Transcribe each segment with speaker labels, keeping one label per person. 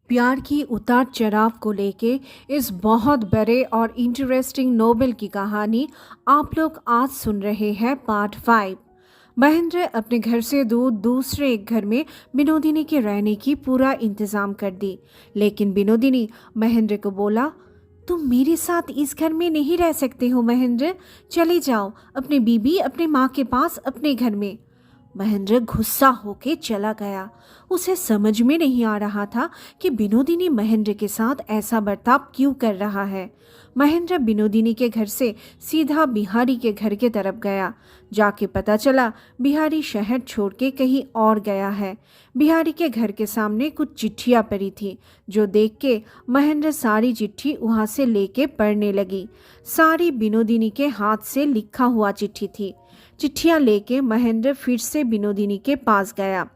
Speaker 1: प्यार की उतार चढ़ाव को लेके इस बहुत बड़े और इंटरेस्टिंग नोवेल की कहानी आप लोग आज सुन रहे हैं पार्ट 5। महेंद्र अपने घर से दूर दूसरे एक घर में बिनोदिनी के रहने की पूरा इंतजाम कर दी, लेकिन बिनोदिनी महेंद्र को बोला, तुम मेरे साथ इस घर में नहीं रह सकते हो महेंद्र, चले जाओ अपने बीबी अपने माँ के पास अपने घर में। महेंद्र गुस्सा होके चला गया। उसे समझ में नहीं आ रहा था कि बिनोदिनी महेंद्र के साथ ऐसा बर्ताव क्यों कर रहा है। महेंद्र बिनोदिनी के घर से सीधा बिहारी के घर के तरफ गया। जाके पता चला बिहारी शहर छोड़ के कहीं और गया है। बिहारी के घर के सामने कुछ चिट्ठियां पड़ी थी, जो देख के महेंद्र सारी चिट्ठी वहां से लेके पढ़ने लगी। सारी बिनोदिनी के हाथ से लिखा हुआ चिट्ठी थी। चिट्ठियां लेके महेंद्र फिर से बिनोदिनी के पास गया।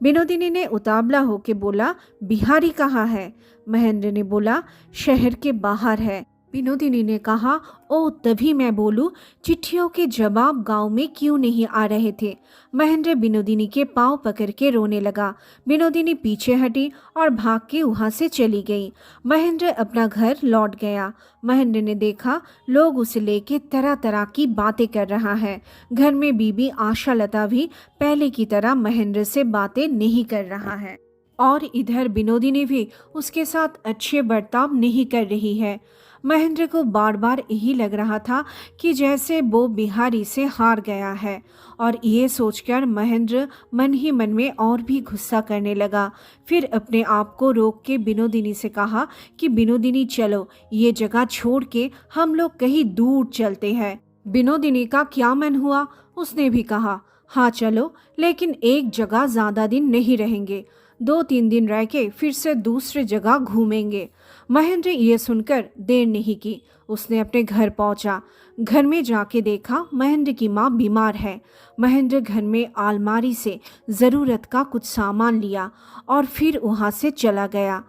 Speaker 1: बिनोदिनी ने उतावला होके बोला, बिहारी कहाँ है? महेंद्र ने बोला, शहर के बाहर है। बिनोदिनी ने कहा, ओ तभी मैं बोलूं, चिट्ठियों के जवाब गांव में क्यों नहीं आ रहे थे? महेंद्र बिनोदिनी के पांव पकड़ के रोने लगा। बिनोदिनी पीछे हटी और भाग के वहां से चली गई। महेंद्र अपना घर लौट गया। महेंद्र ने देखा लोग उसे लेके तरह तरह की बातें कर रहा है। घर में बीबी आशा लता भी पहले की तरह महेंद्र से बातें नहीं कर रहा है, और इधर बिनोदिनी भी उसके साथ अच्छे बर्ताव नहीं कर रही है। महेंद्र को बार बार यही लग रहा था कि जैसे वो बिहारी से हार गया है, और ये सोचकर महेंद्र मन ही मन में और भी गुस्सा करने लगा। फिर अपने आप को रोक के बिनोदिनी से कहा कि बिनोदिनी चलो, ये जगह छोड़ के हम लोग कहीं दूर चलते हैं। बिनोदिनी का क्या मन हुआ, उसने भी कहा, हाँ चलो, लेकिन एक जगह ज़्यादा दिन नहीं रहेंगे, 2-3 दिन रह के फिर से दूसरे जगह घूमेंगे। महेंद्र ये सुनकर देर नहीं की, उसने अपने घर पहुंचा। घर में जाके देखा महेंद्र की माँ बीमार है। महेंद्र घर में अलमारी से ज़रूरत का कुछ सामान लिया और फिर वहाँ से चला गया।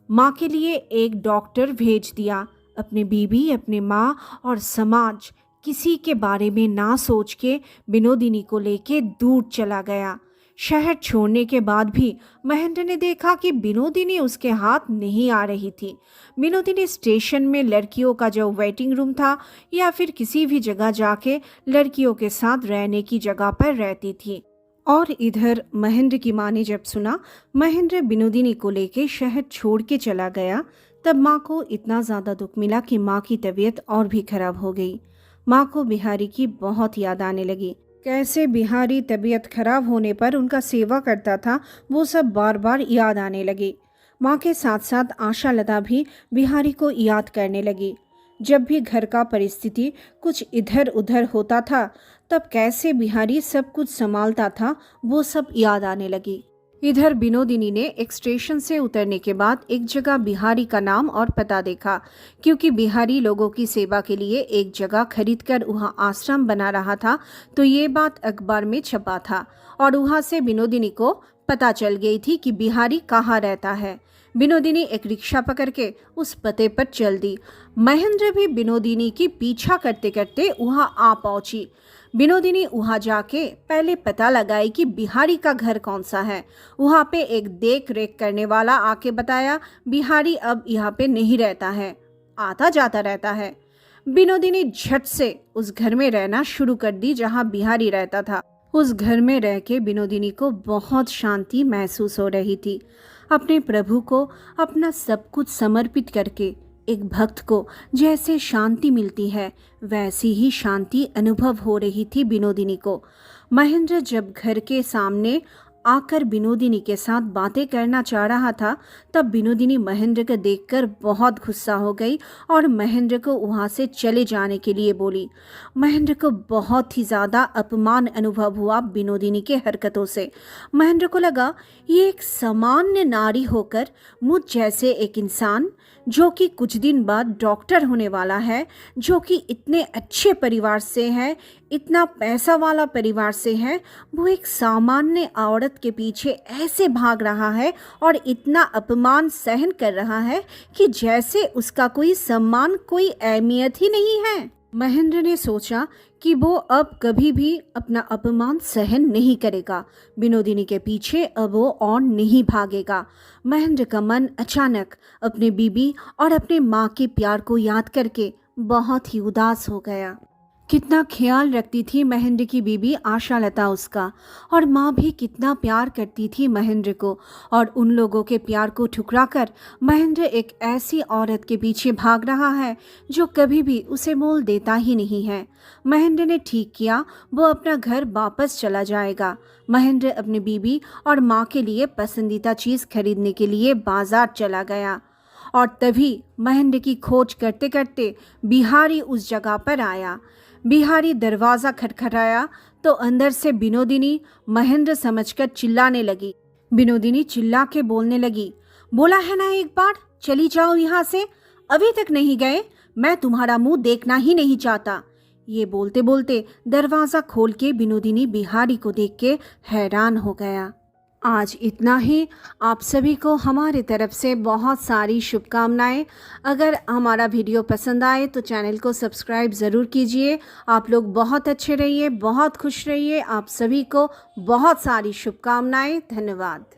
Speaker 1: माँ के लिए एक डॉक्टर भेज दिया। अपनी बीबी, अपनी माँ और समाज, किसी के बारे में ना सोच के बिनोदिनी को लेके दूर चला गया। शहर छोड़ने के बाद भी महेंद्र ने देखा कि बिनोदिनी उसके हाथ नहीं आ रही थी। बिनोदिनी स्टेशन में लड़कियों का जो वेटिंग रूम था या फिर किसी भी जगह जाके लड़कियों के साथ रहने की जगह पर रहती थी। और इधर महेंद्र की माँ ने जब सुना महेंद्र बिनोदिनी को लेके शहर छोड़ के चला गया, तब माँ को इतना ज़्यादा दुख मिला कि माँ की तबीयत और भी खराब हो गई। माँ को बिहारी की बहुत याद आने लगी। कैसे बिहारी तबीयत खराब होने पर उनका सेवा करता था, वो सब बार बार याद आने लगी। माँ के साथ साथ आशा लता भी बिहारी को याद करने लगी। जब भी घर का परिस्थिति कुछ इधर उधर होता था, तब कैसे बिहारी सब कुछ संभालता था, वो सब याद आने लगी। इधर बिनोदिनी ने एक स्टेशन से उतरने के बाद एक जगह बिहारी का नाम और पता देखा, क्योंकि बिहारी लोगों की सेवा के लिए एक जगह खरीदकर वहां आश्रम बना रहा था। तो ये बात अखबार में छपा था और वहां से बिनोदिनी को पता चल गई थी कि बिहारी कहाँ रहता है। बिनोदिनी एक रिक्शा पकड़ के उस पते पर चल दी। महेंद्र भी बिनोदिनी की पीछा करते करते वहां आ पहुंची। बिनोदिनी वहां जाके पहले पता लगाई कि बिहारी का घर कौन सा है। वहां पे एक देख रेख करने वाला आके बताया बिहारी अब यहाँ पे नहीं रहता है, आता जाता रहता है। बिनोदिनी झट से उस घर में रहना शुरू कर दी जहाँ बिहारी रहता था। उस घर में रह के बिनोदिनी को बहुत शांति महसूस हो रही थी। अपने प्रभु को अपना सब कुछ समर्पित करके एक भक्त को जैसे शांति मिलती है, वैसी ही शांति अनुभव हो रही थी बिनोदिनी को। महेंद्र जब घर के सामने आकर बिनोदिनी के साथ बातें करना चाह रहा था, तब बिनोदिनी महेंद्र को देखकर बहुत गुस्सा हो गई और महेंद्र को वहां से चले जाने के लिए बोली। महेंद्र को बहुत ही ज़्यादा अपमान अनुभव हुआ बिनोदिनी के हरकतों से। महेंद्र को लगा ये एक सामान्य नारी होकर मुझ जैसे एक इंसान, जो कि कुछ दिन बाद डॉक्टर होने वाला है, जो कि इतने अच्छे परिवार से है, इतना पैसा वाला परिवार से है, वो एक सामान्य औरत के पीछे ऐसे भाग रहा है और इतना अपमान सहन कर रहा है कि जैसे उसका कोई सम्मान, कोई अहमियत ही नहीं है। महेंद्र ने सोचा कि वो अब कभी भी अपना अपमान सहन नहीं करेगा। विनोदिनी के पीछे अब वो और नहीं भागेगा। महेंद्र का मन अचानक अपने बीबी और अपने माँ के प्यार को याद करके बहुत ही उदास हो गया। कितना ख्याल रखती थी महेंद्र की बीबी आशा लता उसका, और माँ भी कितना प्यार करती थी महेंद्र को। और उन लोगों के प्यार को ठुकराकर महेंद्र एक ऐसी औरत के पीछे भाग रहा है जो कभी भी उसे मोल देता ही नहीं है। महेंद्र ने ठीक किया, वो अपना घर वापस चला जाएगा। महेंद्र अपनी बीबी और माँ के लिए पसंदीदा चीज़ खरीदने के लिए बाजार चला गया। और तभी महेंद्र की खोज करते करते बिहारी उस जगह पर आया। बिहारी दरवाज़ा खटखटाया तो अंदर से विनोदिनी महेंद्र समझकर चिल्लाने लगी। विनोदिनी चिल्ला के बोलने लगी, बोला है ना एक बार, चली जाओ यहाँ से, अभी तक नहीं गए, मैं तुम्हारा मुंह देखना ही नहीं चाहता। ये बोलते बोलते दरवाज़ा खोल के विनोदिनी बिहारी को देख के हैरान हो गया। आज इतना ही। आप सभी को हमारी तरफ से बहुत सारी शुभकामनाएं। अगर हमारा वीडियो पसंद आए तो चैनल को सब्सक्राइब ज़रूर कीजिए। आप लोग बहुत अच्छे रहिए, बहुत खुश रहिए। आप सभी को बहुत सारी शुभकामनाएं। धन्यवाद।